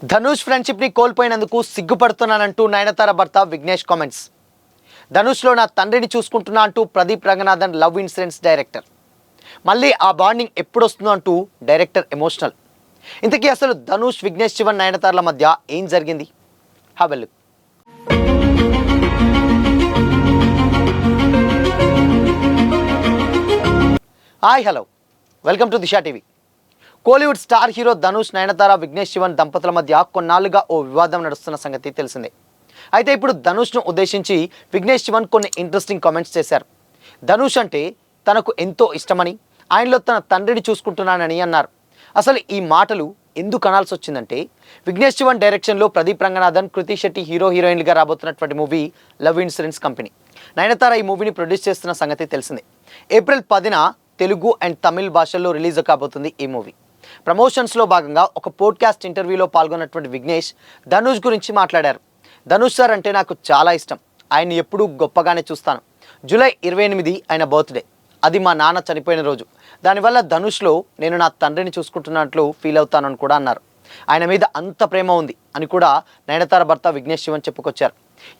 Dhanush friendship ని కోల్పోయినందుకు సిగ్గుపడుతున్నానంటూ నయనతార భర్త Vignesh comments. Dhanush లో నా తండ్రిని చూసుకుంటున్నా అంటూ Pradeep Ranganathan love incidents director. మళ్ళీ ఆ బాండింగ్ ఎప్పుడు వస్తుందో అంటూ డైరెక్టర్ ఎమోషనల్. ఇంతకీ అసలు ధనుష్, విఘ్నేష్ శివన్, నయనతారల మధ్య ఏం జరిగింది? Have a look. Hi, hello, welcome to Disha TV. Kollywood star hero Dhanush, Nayanthara, Vignesh Shivan దంపతుల మధ్య కొన్నాళ్ళుగా ఓ వివాదం నడుస్తున్న సంగతి తెలిసిందే. అయితే ఇప్పుడు ధనుష్ను ఉద్దేశించి విఘ్నేష్ శివన్ కొన్ని ఇంట్రెస్టింగ్ కామెంట్స్ చేశారు. ధనుష్ అంటే తనకు ఎంతో ఇష్టమని, ఆయనలో తన తండ్రిని చూసుకుంటున్నానని అన్నారు. అసలు ఈ మాటలు ఎందుకు అనాల్సి వచ్చిందంటే, విఘ్నేష్ శివన్ డైరెక్షన్లో ప్రదీప్ రంగనాథన్, కృతి శెట్టి హీరోయిన్లుగా రాబోతున్నటువంటి movie love insurance company. Nayanthara ఈ మూవీని ప్రొడ్యూస్ చేస్తున్న సంగతి తెలిసిందే. ఏప్రిల్ 10న తెలుగు అండ్ తమిళ్ భాషల్లో రిలీజ్ కాబోతుంది ఈ మూవీ. ప్రమోషన్స్లో భాగంగా ఒక పోడ్కాస్ట్ ఇంటర్వ్యూలో పాల్గొన్నటువంటి విఘ్నేష్ ధనుష్ గురించి మాట్లాడారు. ధనుష్ సార్ అంటే నాకు చాలా ఇష్టం, ఆయన్ని ఎప్పుడూ గొప్పగానే చూస్తాను. జూలై 28 ఆయన బర్త్డే, అది మా నాన్న చనిపోయిన రోజు. దానివల్ల ధనుష్లో నేను నా తండ్రిని చూసుకుంటున్నట్లు ఫీల్ అవుతానని కూడా అన్నారు. ఆయన మీద అంత ప్రేమ ఉంది అని కూడా నయనతార భర్త విఘ్నేష్ శివన్ చెప్పుకొచ్చారు.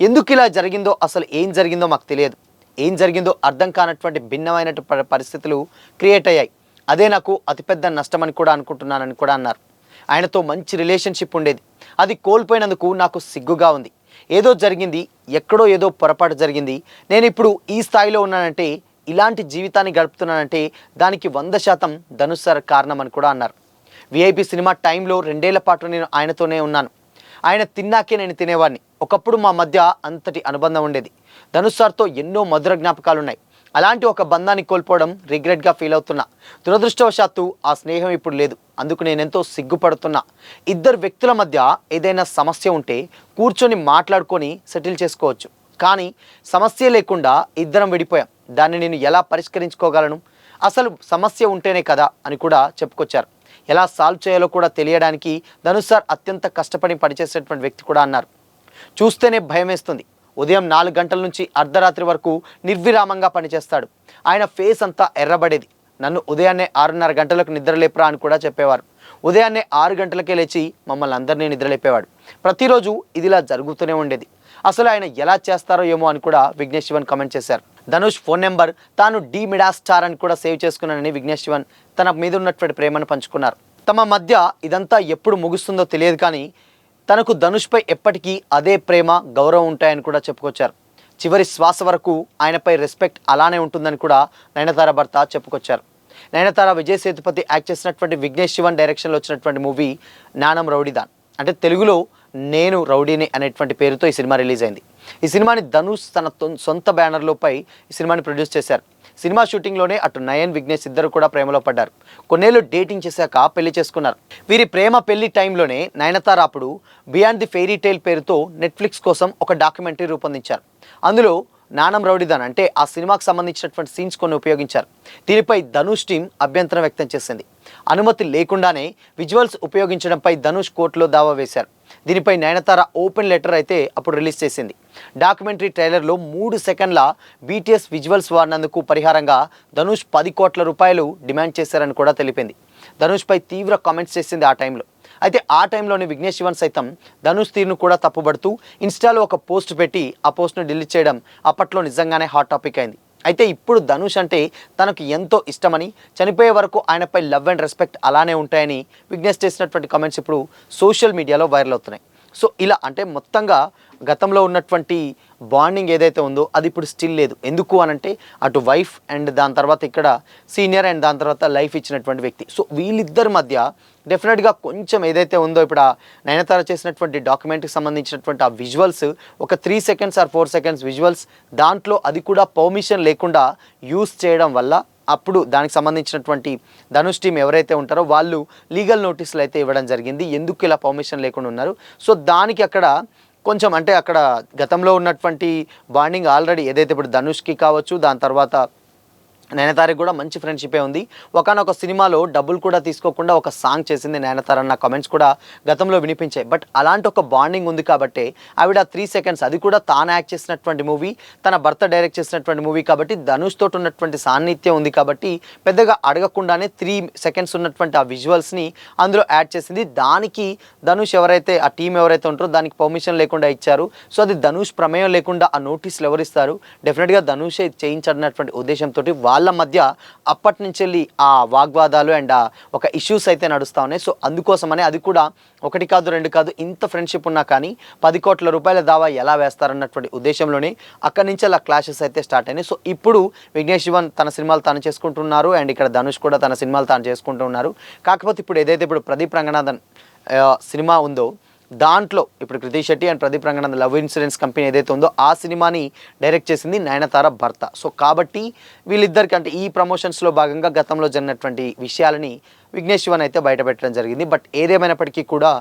ఎందుకు ఇలా జరిగిందో, అసలు ఏం జరిగిందో మాకు తెలియదు. ఏం జరిగిందో అర్థం కానటువంటి భిన్నమైన పరిస్థితులు క్రియేట్ అయ్యాయి. అదే నాకు అతిపెద్ద నష్టమని కూడా అనుకుంటున్నానని కూడా అన్నారు. ఆయనతో మంచి రిలేషన్షిప్ ఉండేది, అది కోల్పోయినందుకు నాకు సిగ్గుగా ఉంది. ఏదో జరిగింది, ఎక్కడో ఏదో పొరపాటు జరిగింది. నేను ఇప్పుడు ఈ స్థాయిలో ఉన్నానంటే, ఇలాంటి జీవితాన్ని గడుపుతున్నానంటే దానికి 100% ధనుష్ సార్ కారణం అని కూడా అన్నారు. విఐపి సినిమా టైంలో 2 ఏళ్ల పాటు నేను ఆయనతోనే ఉన్నాను. ఆయన తిన్నాకే నేను తినేవాడిని. ఒకప్పుడు మా మధ్య అంతటి అనుబంధం ఉండేది. ధనుష్ సార్తో ఎన్నో మధుర జ్ఞాపకాలు ఉన్నాయి. అలాంటి ఒక బంధాన్ని కోల్పోవడం రిగ్రెట్గా ఫీల్ అవుతున్నా. దురదృష్టవశాత్తు ఆ స్నేహం ఇప్పుడు లేదు. అందుకు నేనెంతో సిగ్గుపడుతున్నా. ఇద్దరు వ్యక్తుల మధ్య ఏదైనా సమస్య ఉంటే కూర్చొని మాట్లాడుకొని సెటిల్ చేసుకోవచ్చు. కానీ సమస్య లేకుండా ఇద్దరం విడిపోయాం. దాన్ని నేను ఎలా పరిష్కరించుకోగలను? అసలు సమస్య ఉంటేనే కదా అని కూడా చెప్పుకొచ్చారు. ఎలా సాల్వ్ చేయాలో కూడా తెలియడానికి ధనుష్ సార్ అత్యంత కష్టపడి పనిచేసేటువంటి వ్యక్తి కూడా అన్నారు. చూస్తేనే భయం వేస్తుంది. ఉదయం 4 గంటల నుంచి అర్ధరాత్రి వరకు నిర్విరామంగా పనిచేస్తాడు. ఆయన ఫేస్ అంతా ఎర్రబడేది. నన్ను ఉదయాన్నే 6:30 గంటలకు నిద్రలేపరా అని కూడా చెప్పేవారు. ఉదయాన్నే 6 గంటలకే లేచి మమ్మల్ని అందరినీ నిద్రలేపేవాడు. ప్రతిరోజు ఇదిలా జరుగుతూనే ఉండేది. అసలు ఆయన ఎలా చేస్తారో ఏమో అని కూడా విఘ్నేష్ శివన్ కామెంట్ చేశారు. ధనుష్ ఫోన్ నెంబర్ తాను డి మిడా స్టార్ అని కూడా సేవ్ చేసుకున్నానని విఘ్నేష్ శివన్ తన మీద ఉన్నటువంటి ప్రేమను పంచుకున్నారు. తమ మధ్య ఇదంతా ఎప్పుడు ముగుస్తుందో తెలియదు, కానీ తనకు ధనుష్పై ఎప్పటికీ అదే ప్రేమ, గౌరవం ఉంటాయని కూడా చెప్పుకొచ్చారు. చివరి శ్వాస వరకు ఆయనపై రెస్పెక్ట్ అలానే ఉంటుందని కూడా నయనతార భర్త చెప్పుకొచ్చారు. నయనతార, విజయ్ సేతుపతి యాక్ట్ చేసినటువంటి విఘ్నేష్ శివన్ డైరెక్షన్లో వచ్చినటువంటి మూవీ నానం రౌడీదాన్, అంటే తెలుగులో నేను రౌడీని అనేటువంటి పేరుతో ఈ సినిమా రిలీజ్ అయింది. ఈ సినిమాని ధనుష్ తన సొంత బ్యానర్లోపై ఈ సినిమాని ప్రొడ్యూస్ చేశారు. సినిమా షూటింగ్లోనే అటు నయన్, విఘ్నేష్ ఇద్దరు కూడా ప్రేమలో పడ్డారు. కొన్నేళ్ళు డేటింగ్ చేశాక పెళ్లి చేసుకున్నారు. వీరి ప్రేమ పెళ్లి టైంలోనే నయనతార అప్పుడు బియాండ్ ది ఫెయిరీ టేల్ పేరుతో నెట్ఫ్లిక్స్ కోసం ఒక డాక్యుమెంటరీ రూపొందించారు. అందులో నానం రౌడీదాన్ అంటే ఆ సినిమాకు సంబంధించినటువంటి సీన్స్ కొన్ని ఉపయోగించారు. దీనిపై ధనుష్ టీం అభ్యంతరం వ్యక్తం చేసింది. అనుమతి లేకుండానే విజువల్స్ ఉపయోగించడంపై ధనుష్ కోర్టులో దావా వేశారు. దీనిపై నయనతార ఓపెన్ లెటర్ అయితే అప్పుడు రిలీజ్ చేసింది. డాక్యుమెంటరీ ట్రైలర్లో 3 సెకండ్ల బీటీఎస్ విజువల్స్ వాడినందుకు పరిహారంగా ధనుష్ 10 కోట్ల రూపాయలు డిమాండ్ చేశారని కూడా తెలిపింది. ధనుష్పై తీవ్ర కామెంట్స్ చేసింది ఆ టైంలో. అయితే ఆ టైంలోనే విఘ్నేష్ శివన్ సైతం ధనుష్ తీరును కూడా తప్పుబడుతూ ఇన్స్టాలో ఒక పోస్ట్ పెట్టి ఆ పోస్ట్ను డిలీట్ చేయడం అప్పట్లో నిజంగానే హాట్ టాపిక్ అయింది. అయితే ఇప్పుడు ధనుష్ అంటే తనకు ఎంతో ఇష్టమని, చనిపోయే వరకు ఆయనపై లవ్ అండ్ రెస్పెక్ట్ అలానే ఉంటాయని విఘ్నేష్ చేసినటువంటి కామెంట్స్ ఇప్పుడు సోషల్ మీడియాలో వైరల్ అవుతున్నాయి. సో ఇలా అంటే మొత్తంగా గతంలో ఉన్నటువంటి బాండింగ్ ఏదైతే ఉందో అది ఇప్పుడు స్టిల్ లేదు. ఎందుకు అనంటే అటు వైఫ్ అండ్ దాని తర్వాత ఇక్కడ సీనియర్ అండ్ దాని తర్వాత లైఫ్ ఇచ్చినటువంటి వ్యక్తి. సో వీళ్ళిద్దరి మధ్య డెఫినెట్గా కొంచెం ఏదైతే ఉందో ఇప్పుడు ఆ నయనతార చేసినటువంటి డాక్యుమెంట్కి సంబంధించినటువంటి ఆ విజువల్స్ ఒక 3 సెకండ్స్ ఆర్ 4 సెకండ్స్ విజువల్స్, దాంట్లో అది కూడా పర్మిషన్ లేకుండా యూస్ చేయడం వల్ల అప్పుడు దానికి సంబంధించినటువంటి ధనుష్ టీం ఎవరైతే ఉంటారో వాళ్ళు లీగల్ నోటీసులు అయితే ఇవ్వడం జరిగింది. ఎందుకు ఇలా పర్మిషన్ లేకుండా ఉన్నారు. సో దానికి అక్కడ కొంచెం అంటే అక్కడ గతంలో ఉన్నటువంటి బాండింగ్ ఆల్రెడీ ఏదైతే ఇప్పుడు ధనుష్కి కావచ్చు, దాని తర్వాత నయనతారకి కూడా మంచి ఫ్రెండ్షిపే ఉంది. ఒకానొక సినిమాలో డబ్బులు కూడా తీసుకోకుండా ఒక సాంగ్ చేసింది నయనతార అన్న కామెంట్స్ కూడా గతంలో వినిపించాయి. బట్ అలాంటి ఒక బాండింగ్ ఉంది కాబట్టి ఆవిడ 3 సెకండ్స్, అది కూడా తాను యాక్ట్ చేసినటువంటి మూవీ, తన భర్త డైరెక్ట్ చేసినటువంటి మూవీ కాబట్టి ధనుష్ తోటి ఉన్నటువంటి సాన్నిధ్యం ఉంది కాబట్టి పెద్దగా అడగకుండానే 3 సెకండ్స్ ఉన్నటువంటి ఆ విజువల్స్ని అందులో యాడ్ చేసింది. దానికి ధనుష్ ఎవరైతే ఆ టీం ఎవరైతే ఉంటారో దానికి పర్మిషన్ లేకుండా ఇచ్చారు. సో అది ధనుష్ ప్రమేయం లేకుండా ఆ నోటీసులు ఎవరిస్తారు? డెఫినెట్గా ధనుషే చేయించాడన్నటువంటి ఉద్దేశంతో వాళ్ళ మధ్య అప్పటి నుంచి వెళ్ళి ఆ వాగ్వాదాలు అండ్ ఒక ఇష్యూస్ అయితే నడుస్తూ ఉన్నాయి. సో అందుకోసమనే అది కూడా 1 కాదు 2 కాదు, ఇంత ఫ్రెండ్షిప్ ఉన్నా కానీ 10 కోట్ల రూపాయల దావా ఎలా వేస్తారన్నటువంటి ఉద్దేశంలోనే అక్కడి నుంచి అలా క్లాషెస్ అయితే స్టార్ట్ అయినాయి. సో ఇప్పుడు విఘ్నేష్ శివన్ తన సినిమాలు తాను చేసుకుంటున్నారు అండ్ ఇక్కడ ధనుష్ కూడా తన సినిమాలు తాను చేసుకుంటున్నారు. కాకపోతే ఇప్పుడు ఏదైతే ఇప్పుడు ప్రదీప్ రంగనాథన్ సినిమా ఉందో దాంట్లో ఇప్పుడు Krithi Shetty and Pradeep Ranganathan love insurance company ఏదైతే ఉందో ఆ సినిమాని డైరెక్ట్ చేసింది నయనతార భర్త. సో కాబట్టి వీళ్ళిద్దరికి అంటే ఈ ప్రమోషన్స్లో భాగంగా గతంలో జరిగినటువంటి విషయాలని విఘ్నేష్ శివన్ అయితే బయటపెట్టడం జరిగింది. బట్ ఏదేమైనప్పటికీ కూడా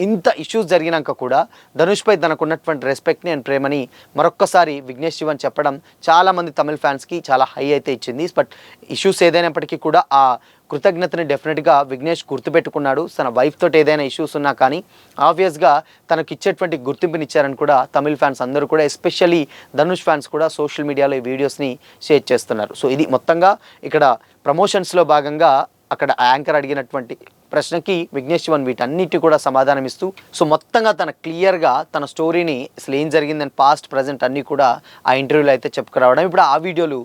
ఇంత ఇష్యూస్ జరిగినాక కూడా ధనుష్పై తనకు ఉన్నటువంటి రెస్పెక్ట్ని అండ్ ప్రేమని మరొక్కసారి విఘ్నేష్ శివన్ చెప్పడం చాలామంది తమిళ ఫ్యాన్స్కి చాలా హై అయితే ఇచ్చింది. బట్ ఇష్యూస్ ఏదైనప్పటికీ కూడా ఆ కృతజ్ఞతని డెఫినెట్గా విఘ్నేష్ గుర్తుపెట్టుకున్నాడు. తన వైఫ్ తోటి ఏదైనా ఇష్యూస్ ఉన్నా కానీ ఆబ్వియస్గా తనకు ఇచ్చేటువంటి గుర్తింపునిచ్చారని కూడా తమిళ ఫ్యాన్స్ అందరూ కూడా, ఎస్పెషల్లీ ధనుష్ ఫ్యాన్స్ కూడా సోషల్ మీడియాలో ఈ వీడియోస్ని షేర్ చేస్తున్నారు. సో ఇది మొత్తంగా ఇక్కడ ప్రమోషన్స్లో భాగంగా అక్కడ యాంకర్ అడిగినటువంటి ప్రశ్నకి విఘ్నేష్ శివన్ వీటన్నిటి కూడా సమాధానం ఇస్తూ సో మొత్తంగా తన క్లియర్గా తన స్టోరీని అసలు ఏం జరిగిందని పాస్ట్ ప్రజెంట్ అన్నీ కూడా ఆ ఇంటర్వ్యూలో అయితే చెప్పుకురావడం, ఇప్పుడు ఆ వీడియోలు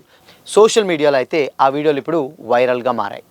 సోషల్ మీడియాలో అయితే ఆ వీడియోలు ఇప్పుడు వైరల్గా మారాయి.